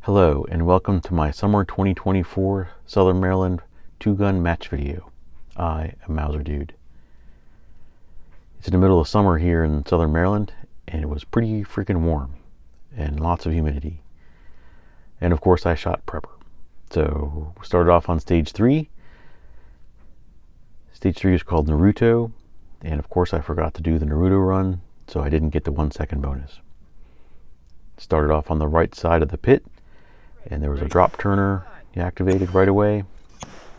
Hello and welcome to my summer 2024 Southern Maryland two-gun match video. I am mauserdude. It's in the middle of summer here in Southern Maryland and it was pretty freaking warm and lots of humidity. And of course I shot prepper. So we started off on stage 3. Stage 3 is called Naruto, and of course I forgot to do the Naruto run, so I didn't get the 1 second bonus. Started off on the right side of the pit, and there was a drop turner you activated right away,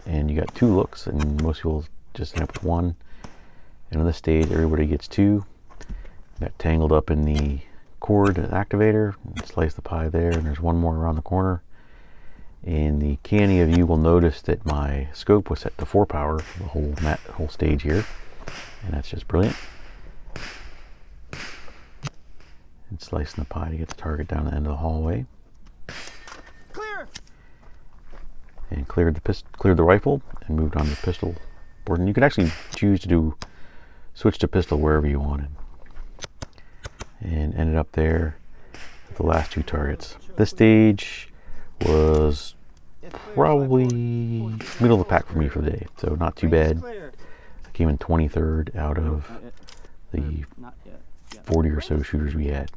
and you got 2 looks, and most people just end up with 1. And on this stage everybody gets 2. Got tangled up in the cord activator, slice the pie there, and there's 1 more around the corner. And the canny of you will notice that my scope was set to 4 power for the whole stage here, and that's just brilliant. And slicing the pie to get the target down the end of the hallway. Clear. And cleared the rifle and moved on to the pistol board. And you could actually choose to switch to pistol wherever you wanted. And ended up there with the last 2 targets. This stage was probably middle of the pack for me for the day, so not too bad. I came in 23rd out of the 40 or so shooters we had.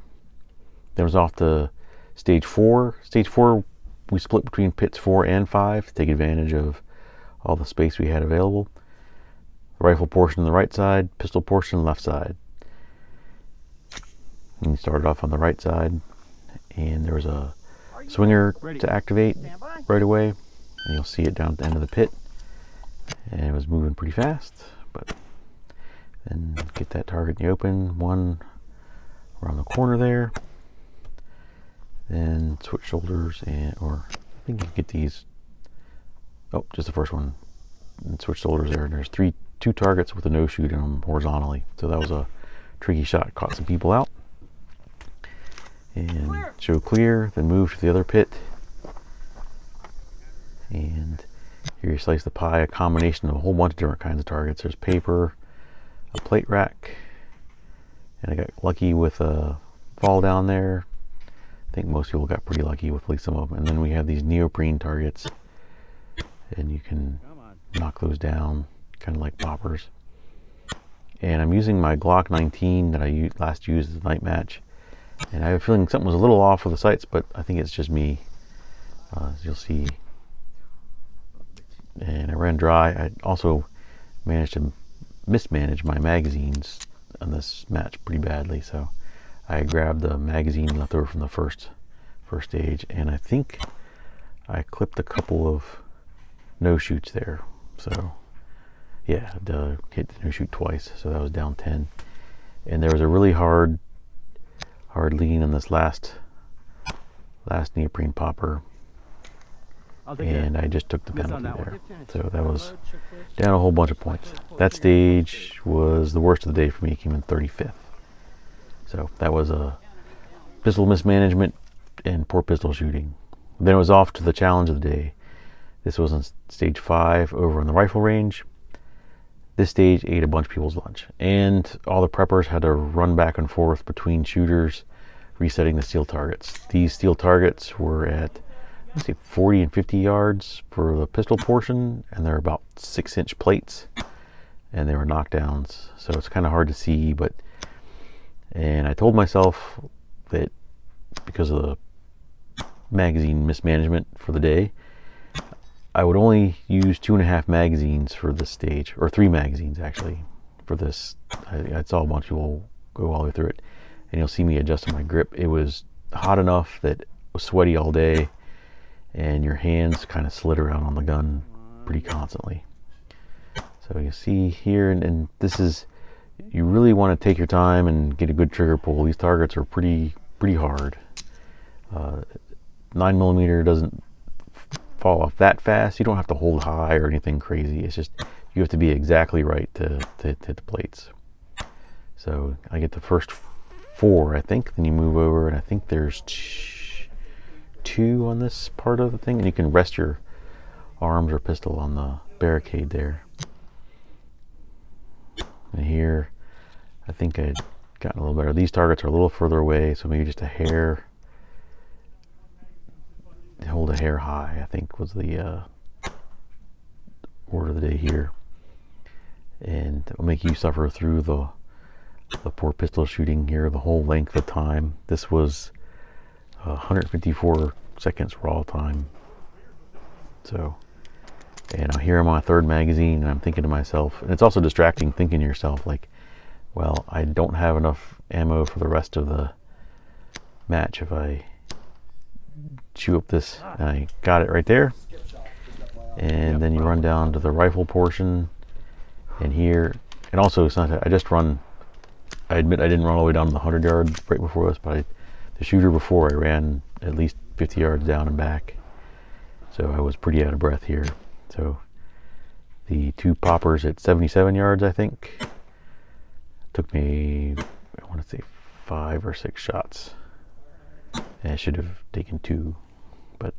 Then it was off to stage 4. Stage 4 we split between pits 4 and 5 to take advantage of all the space we had available. The rifle portion on the right side, pistol portion on the left side. And we started off on the right side, and there was a swinger to activate right away, and you'll see it down at the end of the pit, and it was moving pretty fast. But then get that target in the open, 1 around the corner there, then switch shoulders, or I think you can get these, just the first one, and switch shoulders there, and there's 2 targets with a no shoot in them horizontally, so that was a tricky shot, caught some people out. And show clear, then move to the other pit, and here you slice the pie, a combination of a whole bunch of different kinds of targets. There's paper, a plate rack, and I got lucky with a fall down there. I think most people got pretty lucky with at least some of them. And then we have these neoprene targets, and you can knock those down kind of like poppers. And I'm using my Glock 19 that I last used as a night match. And I have a feeling something was a little off with the sights, but I think it's just me, as you'll see. And I ran dry. I also managed to mismanage my magazines on this match pretty badly, so I grabbed the magazine left over from the first stage, and I think I clipped a couple of no shoots there. So yeah, hit the no shoot twice, so that was down 10. And there was a really hard lean on this last neoprene popper, and I just took the penalty there. So that was down a whole bunch of points. That stage was the worst of the day for me. Came in 35th. So that was a pistol mismanagement and poor pistol shooting. Then it was off to the challenge of the day. This was on stage 5 over on the rifle range. This stage ate a bunch of people's lunch, and all the preppers had to run back and forth between shooters, resetting the steel targets. These steel targets were at, let's see, 40 and 50 yards for the pistol portion, and they're about 6-inch plates, and they were knockdowns, so it's kind of hard to see. And I told myself that because of the magazine mismanagement for the day, I would only use 2.5 magazines for this stage, or 3 magazines actually for this. I saw a bunch of people go all the way through it, and you'll see me adjusting my grip. It was hot enough that it was sweaty all day, and your hands kind of slid around on the gun pretty constantly. So you see here, and this is, you really want to take your time and get a good trigger pull. These targets are pretty hard. 9mm doesn't fall off that fast. You don't have to hold high or anything crazy. It's just you have to be exactly right to hit the plates. So I get the first 4, I think. Then you move over, and I think there's 2 on this part of the thing, and you can rest your arms or pistol on the barricade there. And here, I think I'd gotten a little better. These targets are a little further away, so maybe just a hair hair high, I think was the word of the day here. And it'll make you suffer through the poor pistol shooting here the whole length of time. This was 154 seconds raw time. So, and I'm here on my third magazine, and I'm thinking to myself, and it's also distracting thinking to yourself, like, well, I don't have enough ammo for the rest of the match if I chew up this. And I got it right there. And then you run down to the rifle portion, and here, and also it's not, I admit I didn't run all the way down to the 100 yards right before this, but the shooter before I ran at least 50 yards down and back. So I was pretty out of breath here. So the two poppers at 77 yards, I think, took me, I want to say 5 or 6 shots. And I should have taken 2, but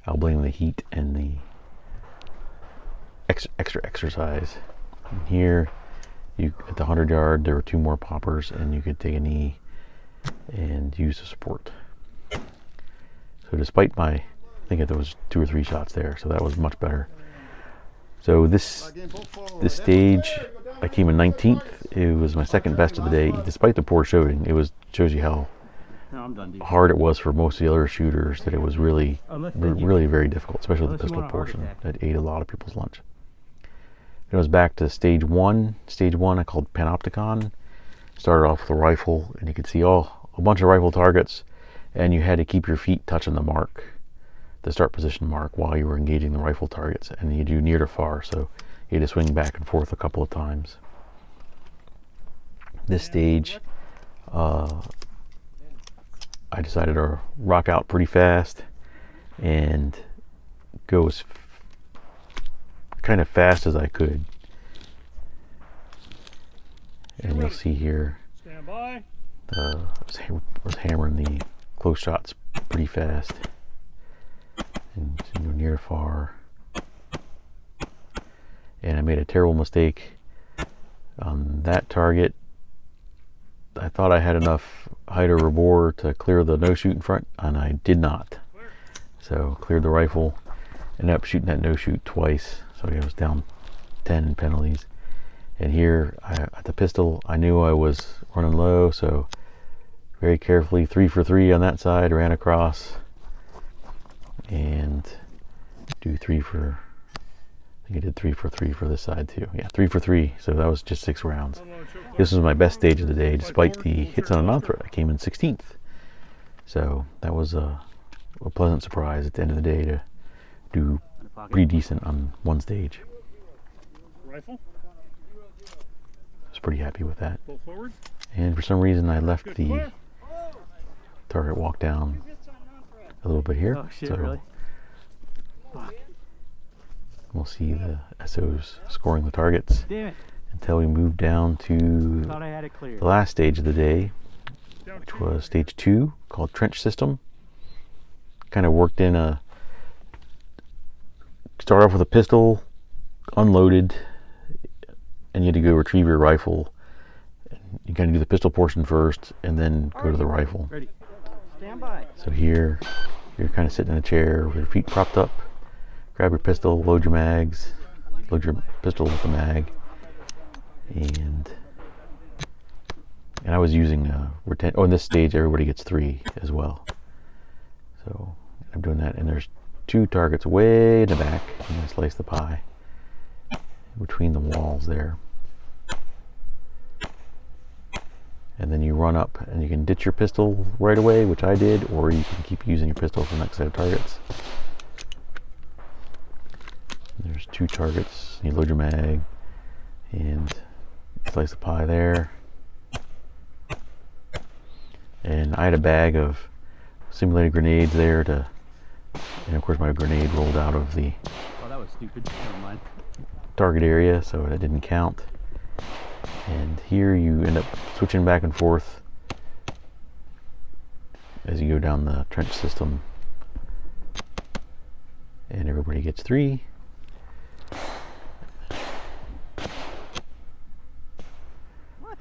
I'll blame the heat and the extra exercise. And here, at the 100 yard, there were 2 more poppers, and you could take a knee and use the support. So despite I think there was 2 or 3 shots there, so that was much better. So this stage, I came in 19th. It was my second best of the day, despite the poor shooting. Shows you how hard it was for most of the other shooters. That it was really very difficult, especially the pistol portion. That ate a lot of people's lunch. It was back to stage 1. Stage 1 I called Panopticon. Started off with a rifle, and you could see a bunch of rifle targets, and you had to keep your feet touching the mark, the start position mark, while you were engaging the rifle targets, and you do near to far, so you had to swing back and forth a couple of times. This stage, I decided to rock out pretty fast and go as kind of fast as I could. And you'll see here, I was hammering the close shots pretty fast, and near to far. And I made a terrible mistake on that target. I thought I had enough height over bore to clear the no shoot in front, and I did not. So cleared the rifle, ended up shooting that no shoot twice, so I was down 10 in penalties. And here at the pistol, I knew I was running low, so very carefully 3 for 3 on that side, ran across, and do 3 for, I think I did 3 for 3 for this side too. Yeah, 3 for 3, so that was just 6 rounds. This was my best stage of the day, despite the hits on a non-threat. I came in 16th. So that was a pleasant surprise at the end of the day to do pretty decent on one stage. Rifle. I was pretty happy with that. Pull forward. And for some reason I left the target walk down a little bit here. Oh shit, so really? Fuck. We'll see the SOs scoring the targets Damn it. until we move down to Thought I had it clear. the last stage of the day, which was stage 2, called Trench System. Kind of worked in start off with a pistol, unloaded, and you had to go retrieve your rifle. You kind of do the pistol portion first, and then go to the rifle. Ready. Stand by. So here, you're kind of sitting in a chair with your feet propped up. Grab your pistol, load your mags, load your pistol with the mag, and I was using in this stage everybody gets 3 as well. So I'm doing that, and there's 2 targets way in the back. I'm gonna slice the pie between the walls there. And then you run up, and you can ditch your pistol right away, which I did, or you can keep using your pistol for the next set of targets. There's 2 targets. You load your mag and slice the pie there. And I had a bag of simulated grenades there and of course my grenade rolled out of the Oh, that was stupid. Never mind. target area, so that didn't count. And here you end up switching back and forth as you go down the trench system, and everybody gets 3.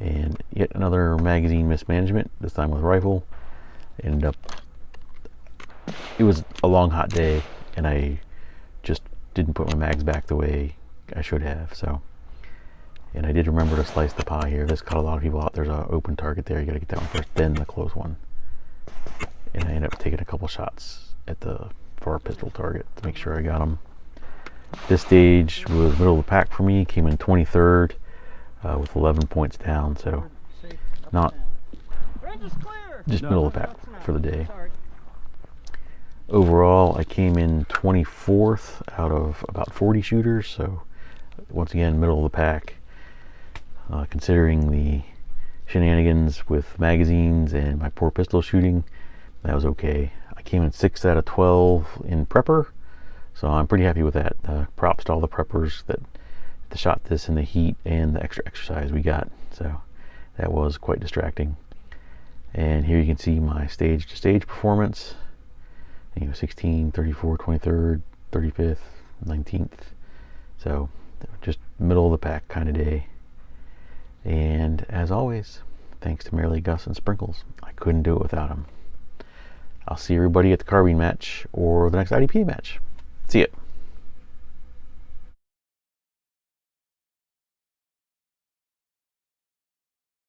And yet another magazine mismanagement, this time with rifle. Ended up it was a long hot day, and I just didn't put my mags back the way I should have. So, and I did remember to slice the pie here. This caught a lot of people out. There's an open target there. You got to get that one first, then the close one. And I ended up taking a couple shots at the far pistol target to make sure I got them. This stage was middle of the pack for me. Came in 23rd with 11 points down. So not just middle of the pack for the day. Overall, I came in 24th out of about 40 shooters. So once again, middle of the pack. Considering the shenanigans with magazines and my poor pistol shooting, that was okay. I came in 6 out of 12 in prepper, so I'm pretty happy with that. Props to all the preppers that shot this in the heat and the extra exercise we got. So that was quite distracting. And here you can see my stage to stage performance. 16, 34, 23rd, 35th, 19th. So just middle of the pack kind of day. And as always, thanks to Merrily Gus and Sprinkles. I couldn't do it without them. I'll see everybody at the carbine match or the next IDP match. See ya.